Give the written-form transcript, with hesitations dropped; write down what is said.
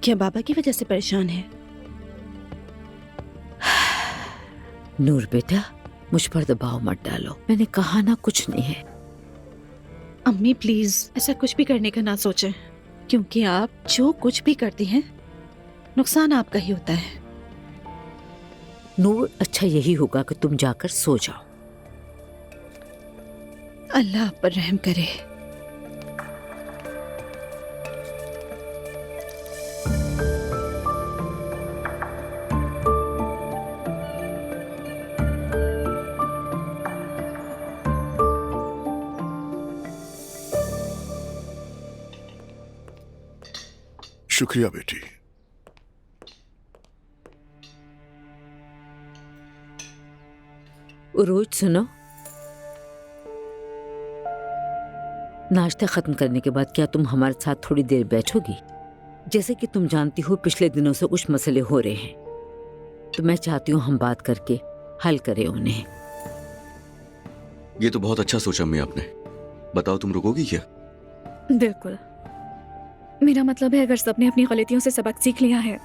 क्या बाबा की वजह से परेशान है? नूर बेटा, मुझ पर दबाव मत डालो। मैंने कहा ना कुछ नहीं है। अम्मी प्लीज ऐसा कुछ भी करने का ना सोचें, क्योंकि आप जो कुछ भी करती हैं नुकसान आपका ही होता है। नूर, अच्छा यही होगा कि तुम जाकर सो जाओ। अल्लाह आप पर रहम करे। शुक्रिया बेटी। रोज सुनो, नाश्ता खत्म करने के बाद क्या तुम हमारे साथ थोड़ी देर बैठोगी? जैसे कि तुम जानती हो पिछले दिनों से कुछ मसले हो रहे हैं, तो मैं चाहती हूँ हम बात करके हल करें उन्हें। ये तो बहुत अच्छा सोचा अम्मी आपने। बताओ, तुम रुकोगी क्या? बिल्कुल। मेरा मतलब है, अगर सबने अपनी गलतियों से सबक सीख लिया है